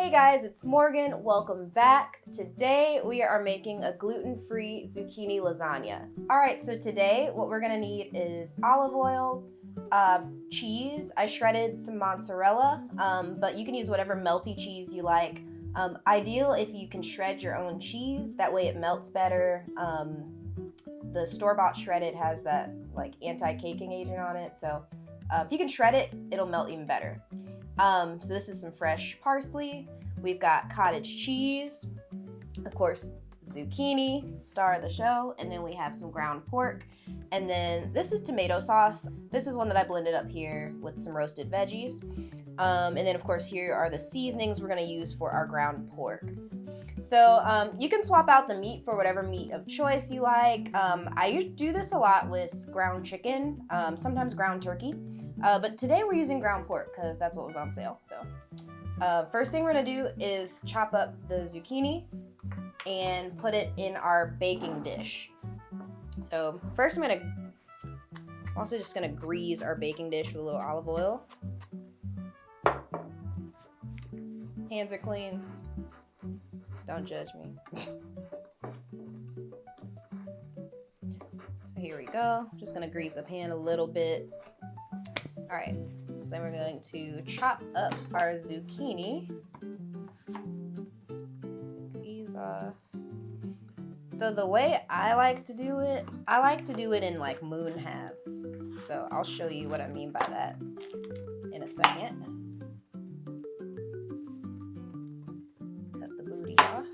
Hey guys, it's Morgan. Welcome back. Today we are making a gluten-free zucchini lasagna. Alright, so today what we're gonna need is olive oil, cheese. I shredded some mozzarella, but you can use whatever melty cheese you like. Ideal if you can shred your own cheese, that way it melts better. The store-bought shredded has that like anti-caking agent on it, so if you can shred it, it'll melt even better. So this is some fresh parsley. We've got cottage cheese, of course, zucchini, star of the show, and then we have some ground pork. And then this is tomato sauce. This is one that I blended up here with some roasted veggies. And then of course here are the seasonings we're gonna use for our ground pork. So you can swap out the meat for whatever meat of choice you like. I do this a lot with ground chicken, sometimes ground turkey. But today we're using ground pork because that's what was on sale. So first thing we're gonna do is chop up the zucchini and put it in our baking dish. So first I'm also just gonna grease our baking dish with a little olive oil. Hands are clean. Don't judge me. So here we go. Just gonna grease the pan a little bit. All right, so then we're going to chop up our zucchini. Take these off. So the way I like to do it in like moon halves. So I'll show you what I mean by that in a second. Cut the booty off.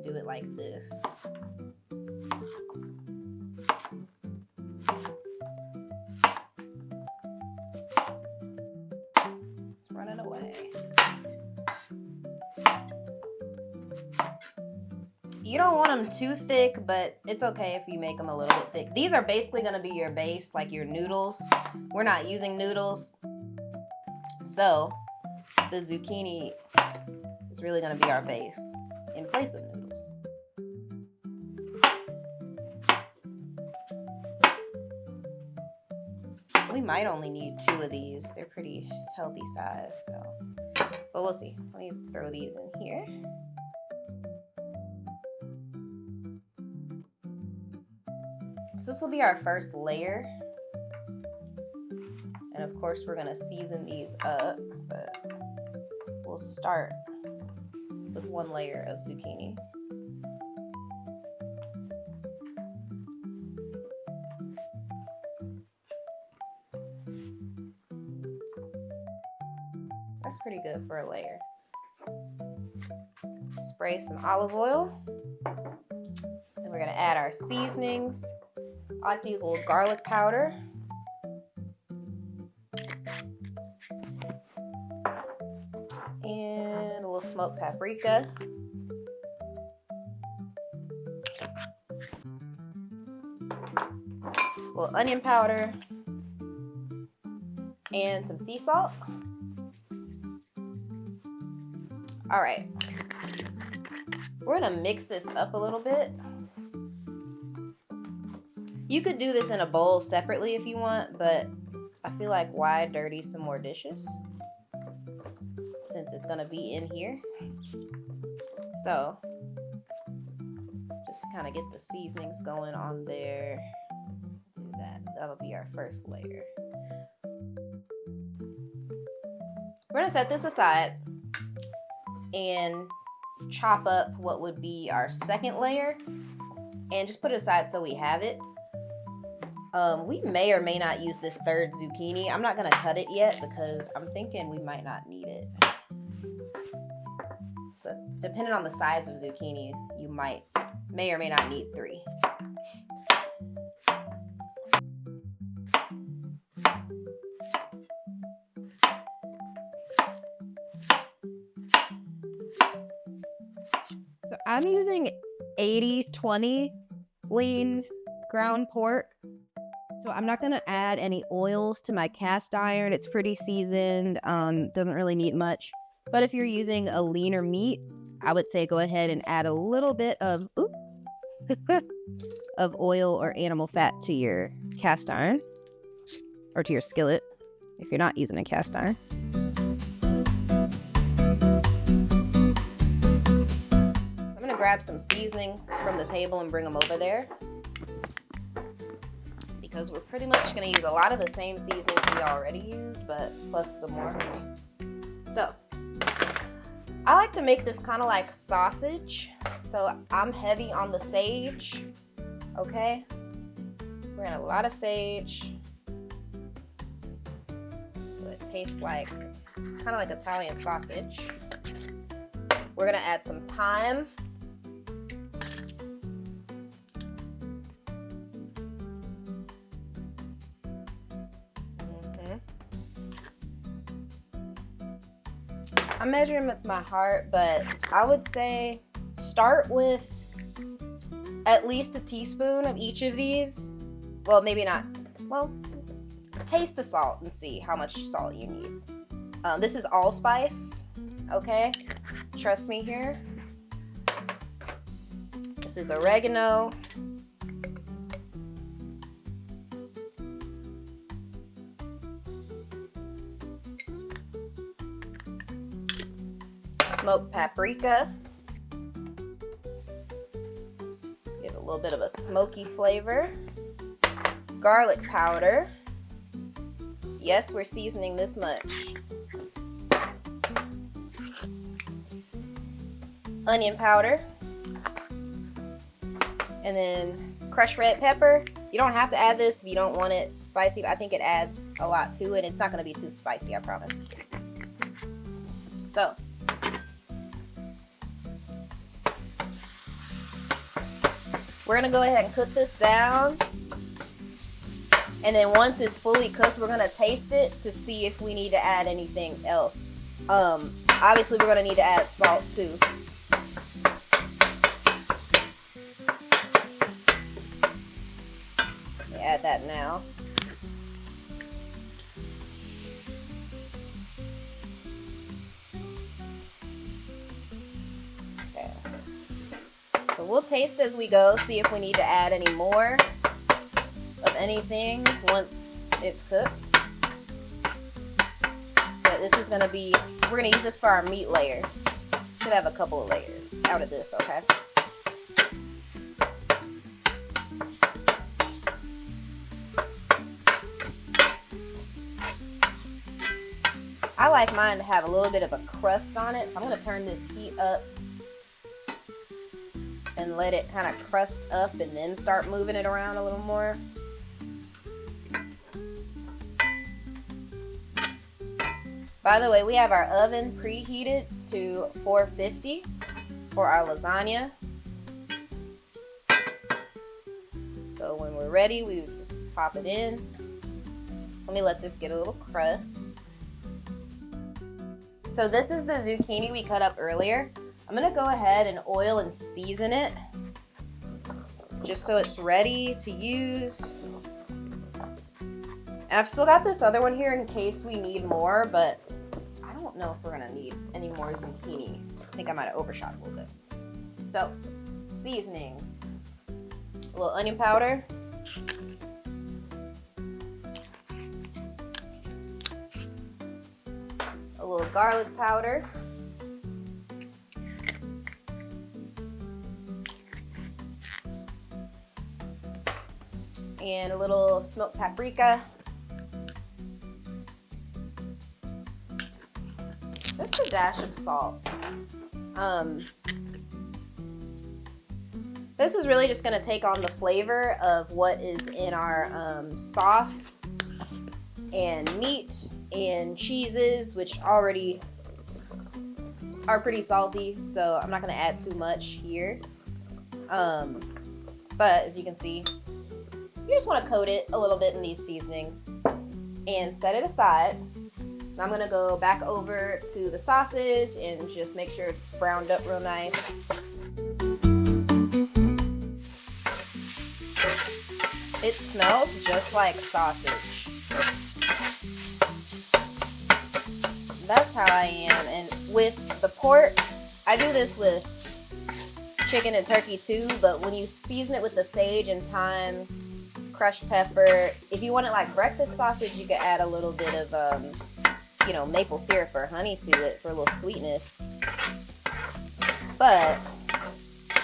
Do it like this. Running away. You don't want them too thick, but it's okay if you make them a little bit thick. These are basically going to be your base, like your noodles. We're not using noodles, so the zucchini is really going to be our base in place of noodles. We might only need 2 of these. They're pretty healthy size, so. But we'll see. Let me throw these in here. So this will be our first layer. And of course we're gonna season these up, but we'll start with 1 layer of zucchini. That's pretty good for a layer. Spray some olive oil. Then we're gonna add our seasonings. I like to use a little garlic powder. And a little smoked paprika. A little onion powder. And some sea salt. All right, we're gonna mix this up a little bit. You could do this in a bowl separately if you want, but I feel like why dirty some more dishes since it's gonna be in here. So just to kind of get the seasonings going on there, do that. That'll be our first layer. We're gonna set this aside and chop up what would be our second layer and just put it aside so we have it. We may or may not use this 3rd zucchini. I'm not gonna cut it yet because I'm thinking we might not need it. But depending on the size of zucchinis, you may or may not need 3. So I'm using 80-20 lean ground pork. So I'm not gonna add any oils to my cast iron. It's pretty seasoned, doesn't really need much. But if you're using a leaner meat, I would say go ahead and add a little bit of of oil or animal fat to your cast iron or to your skillet. if you're not using a cast iron. I'm gonna grab some seasonings from the table and bring them over there, because we're pretty much gonna use a lot of the same seasonings we already use, but plus some more. So I like to make this kind of like sausage, so I'm heavy on the sage. Okay, we're gonna add a lot of sage. It tastes like kind of like Italian sausage. We're gonna add some thyme. I'm measuring with my heart, but I would say start with at least a teaspoon of each of these. Well, maybe not. Well, taste the salt and see how much salt you need. This is allspice, okay? Trust me here. This is oregano. Smoked paprika. Give it a little bit of a smoky flavor. Garlic powder. Yes, we're seasoning this much. Onion powder. And then crushed red pepper. You don't have to add this if you don't want it spicy, but I think it adds a lot to it. It's not going to be too spicy, I promise. So, we're gonna go ahead and cook this down, and then once it's fully cooked, we're gonna taste it to see if we need to add anything else. Obviously, we're gonna need to add salt too. Add that now. Okay. So we'll taste as we go, see if we need to add any more of anything once it's cooked. But this is gonna be, we're gonna use this for our meat layer. Should have a couple of layers out of this, okay? I like mine to have a little bit of a crust on it, so I'm gonna turn this heat up and let it kind of crust up and then start moving it around a little more. By the way, we have our oven preheated to 450 for our lasagna. So when we're ready, we just pop it in. Let me let this get a little crust. So this is the zucchini we cut up earlier. I'm gonna go ahead and oil and season it just so it's ready to use. And I've still got this other one here in case we need more, but I don't know if we're gonna need any more zucchini. I think I might have overshot a little bit. So, seasonings. A little onion powder. A little garlic powder. And a little smoked paprika. Just a dash of salt. This is really just gonna take on the flavor of what is in our sauce and meat and cheeses, which already are pretty salty, so I'm not gonna add too much here. But as you can see, you just want to coat it a little bit in these seasonings and set it aside. And I'm gonna go back over to the sausage and just make sure it's browned up real nice. It smells just like sausage. That's how I am. And with the pork, I do this with chicken and turkey too, but when you season it with the sage and thyme, crushed pepper. If you want it like breakfast sausage, you could add a little bit of, you know, maple syrup or honey to it for a little sweetness. But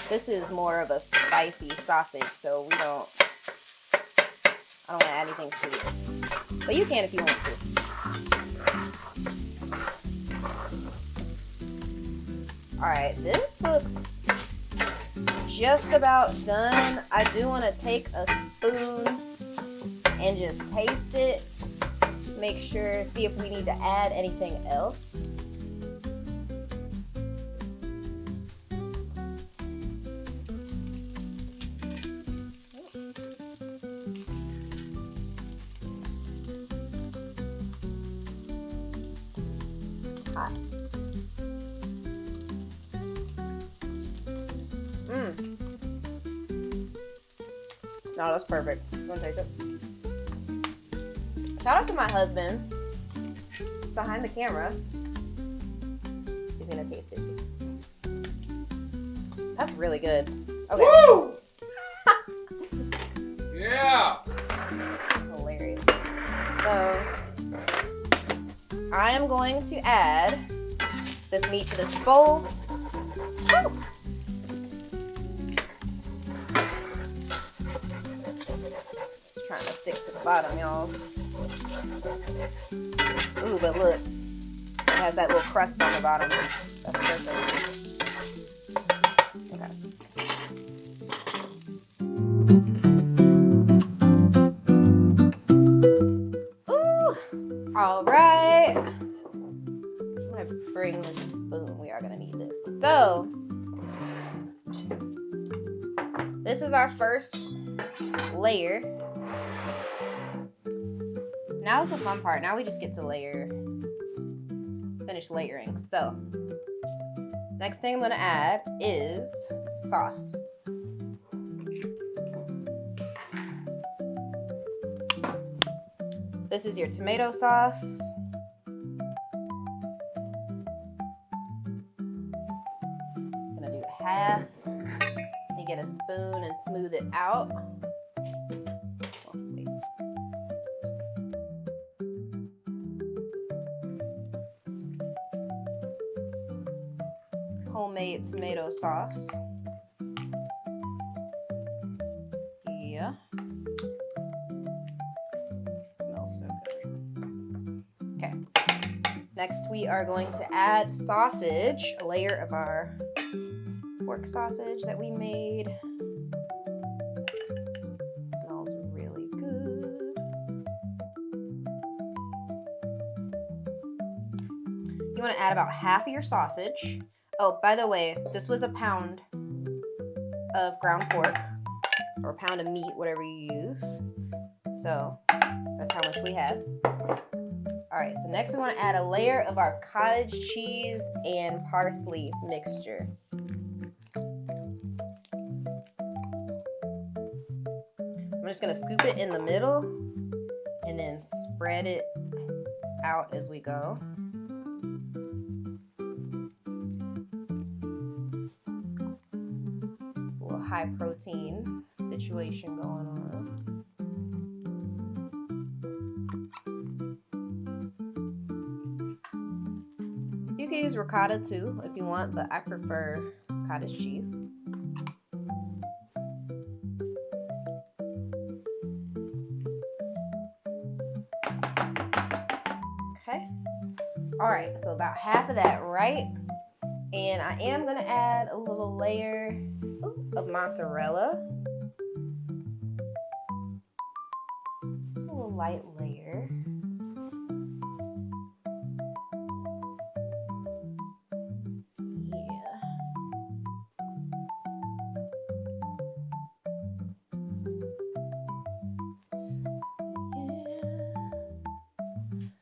this is more of a spicy sausage, so I don't want to add anything to it. But you can if you want to. Alright, this looks just about done. I do want to take a spoon and just taste it. Make sure, see if we need to add anything else. Hot. No, that's perfect. You want to taste it? Shout out to my husband. He's behind the camera. He's gonna taste it too. That's really good. Okay. Woo! Yeah. Hilarious. So I am going to add this meat to this bowl. Woo! Trying to stick to the bottom, y'all. Ooh, but look, it has that little crust on the bottom. That's perfect. Okay. Ooh, all right. I'm gonna bring this spoon. We are gonna need this. So, this is our first layer. Now's the fun part. Now we just get to finish layering. So, next thing I'm gonna add is sauce. This is your tomato sauce. I'm gonna do half. Let me get a spoon and smooth it out. Homemade tomato sauce. Yeah. It smells so good. Okay. Next we are going to add sausage, a layer of our pork sausage that we made. It smells really good. You want to add about half of your sausage. Oh, by the way, this was a pound of ground pork, or a pound of meat, whatever you use. So that's how much we have. All right, so next we want to add a layer of our cottage cheese and parsley mixture. I'm just gonna scoop it in the middle and then spread it out as we go. High protein situation going on. You can use ricotta too if you want, but I prefer cottage cheese. Okay. All right, so about half of that, right? And I am gonna add a little layer of mozzarella. Just a little light layer. Yeah.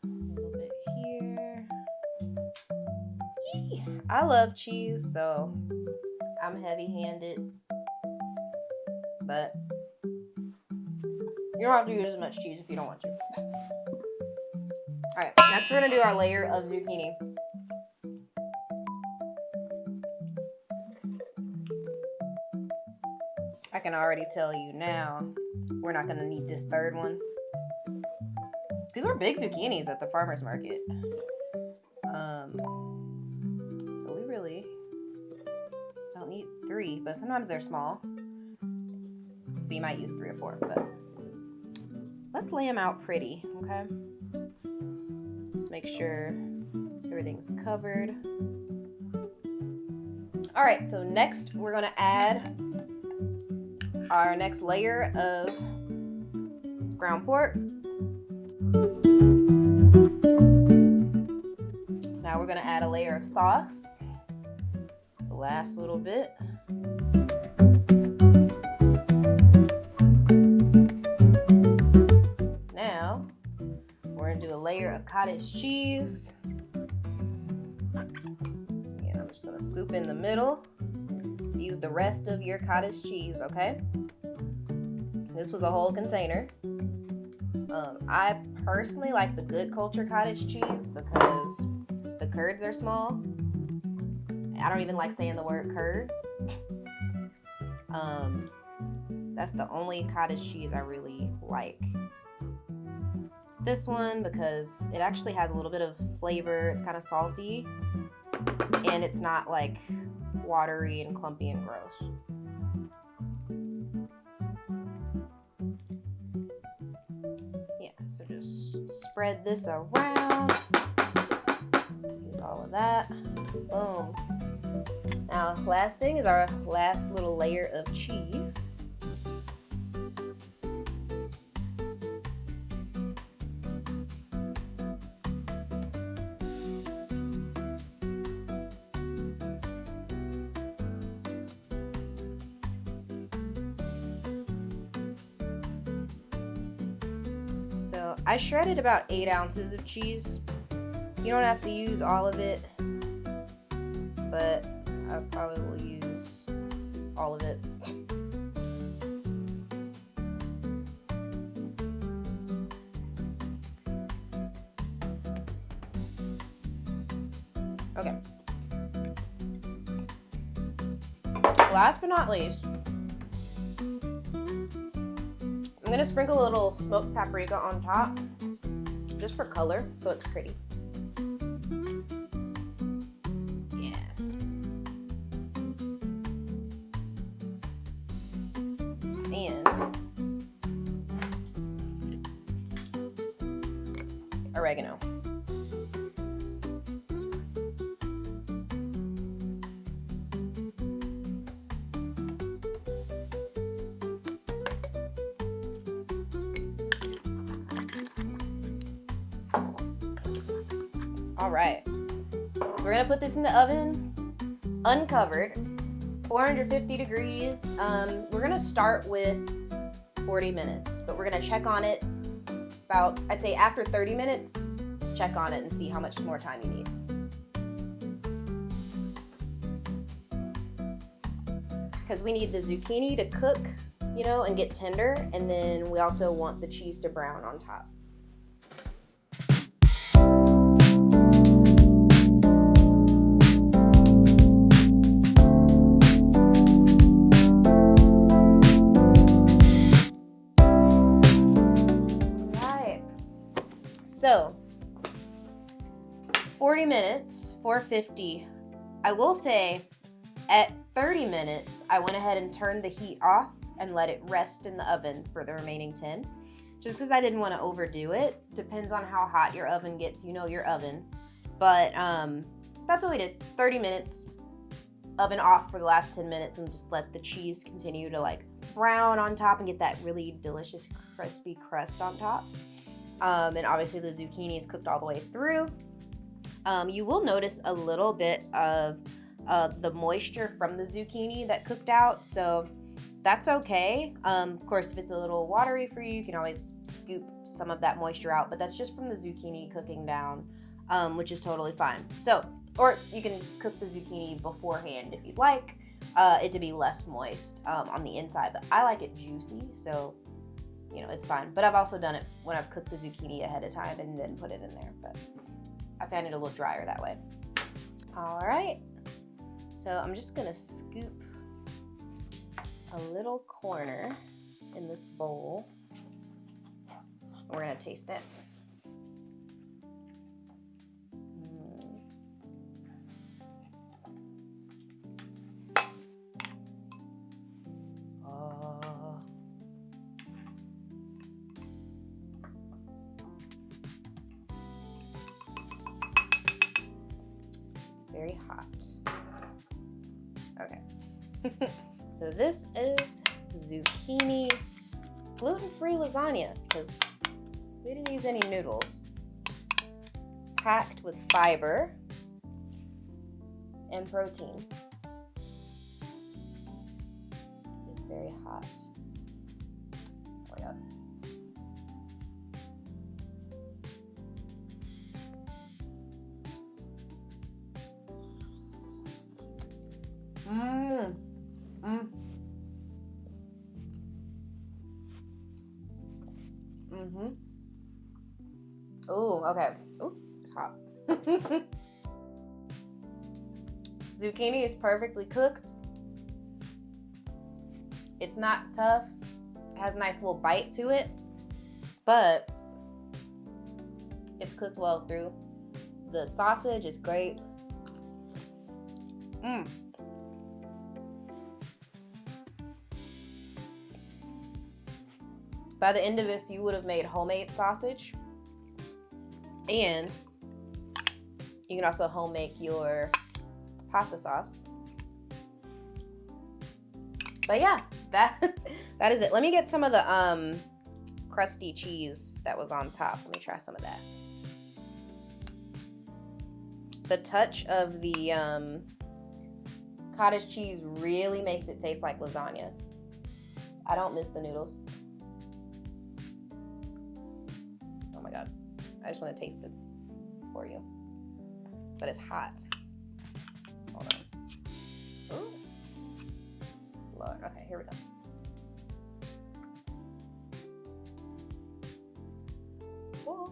A little bit here. Yee. I love cheese, so I'm heavy-handed. But you don't have to use as much cheese if you don't want to. Alright, next we're going to do our layer of zucchini. I can already tell you now, we're not gonna need this third one. These are big zucchinis at the farmer's market. So we really don't need 3, but sometimes they're small. So you might use 3 or 4, but let's lay them out pretty, okay? Just make sure everything's covered. All right, so next we're gonna add our next layer of ground pork. Now we're gonna add a layer of sauce, the last little bit. Now we're gonna do a layer of cottage cheese. And I'm just gonna scoop in the middle. Use the rest of your cottage cheese, okay? This was a whole container. I personally like the good culture cottage cheese because the curds are small. I don't even like saying the word curd. That's the only cottage cheese I really like. This one, because it actually has a little bit of flavor. It's kind of salty, and it's not like watery and clumpy and gross. Yeah, so just spread this around. Use all of that. Boom. Now, last thing is our last little layer of cheese. So I shredded about 8 ounces of cheese. You don't have to use all of it, but I probably will use all of it. Okay. Last but not least, I'm gonna sprinkle a little smoked paprika on top, just for color, so it's pretty. Yeah. And oregano. All right, so we're gonna put this in the oven, uncovered, 450 degrees. We're gonna start with 40 minutes, but we're gonna check on it about, I'd say after 30 minutes, check on it and see how much more time you need. Because we need the zucchini to cook, you know, and get tender, and then we also want the cheese to brown on top. So, 40 minutes, 450. I will say, at 30 minutes, I went ahead and turned the heat off and let it rest in the oven for the remaining 10. Just because I didn't want to overdo it. Depends on how hot your oven gets, you know your oven. But that's what we did, 30 minutes, oven off for the last 10 minutes, and just let the cheese continue to like brown on top and get that really delicious crispy crust on top. And obviously the zucchini is cooked all the way through. You will notice a little bit of the moisture from the zucchini that cooked out, so that's okay. Of course, if it's a little watery for you, you can always scoop some of that moisture out, but that's just from the zucchini cooking down, which is totally fine. So, or you can cook the zucchini beforehand if you'd like it to be less moist on the inside, but I like it juicy, so you know, it's fine. But I've also done it when I've cooked the zucchini ahead of time and then put it in there, but I found it a little drier that way. All right, so I'm just gonna scoop a little corner in this bowl. We're gonna taste it. Very hot. Okay. So this is zucchini gluten-free lasagna because we didn't use any noodles. Packed with fiber and protein. It's very hot. Oh yeah. Ooh, okay. Ooh, it's hot. Zucchini is perfectly cooked. It's not tough. It has a nice little bite to it, but it's cooked well through. The sausage is great. By the end of this, you would have made homemade sausage. And you can also home make your pasta sauce. But yeah, that is it. Let me get some of the crusty cheese that was on top. Let me try some of that. The touch of the cottage cheese really makes it taste like lasagna. I don't miss the noodles. Oh my God. I just want to taste this for you. But it's hot. Hold on. Ooh. Lord. Okay, here we go. Whoa.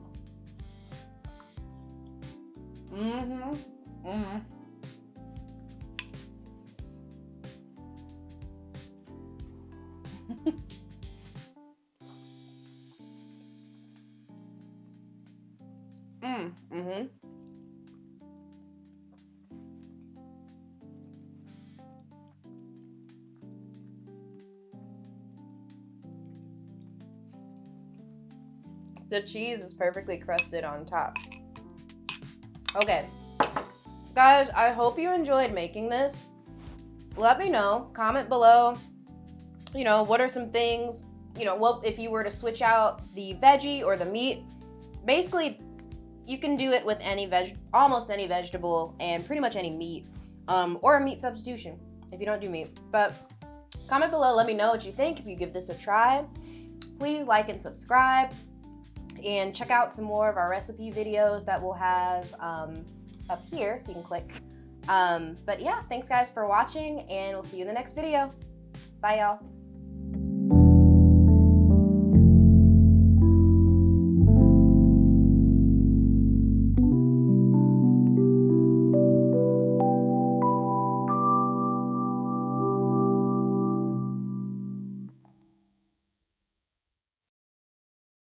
The cheese is perfectly crusted on top. Okay, guys, I hope you enjoyed making this. Let me know, comment below, you know, what are some things, you know, what if you were to switch out the veggie or the meat. Basically, you can do it with any almost any vegetable and pretty much any meat, or a meat substitution if you don't do meat. But comment below, let me know what you think if you give this a try. Please like and subscribe. And check out some more of our recipe videos that we'll have up here, so you can click. But yeah, thanks guys for watching, and we'll see you in the next video. Bye, y'all.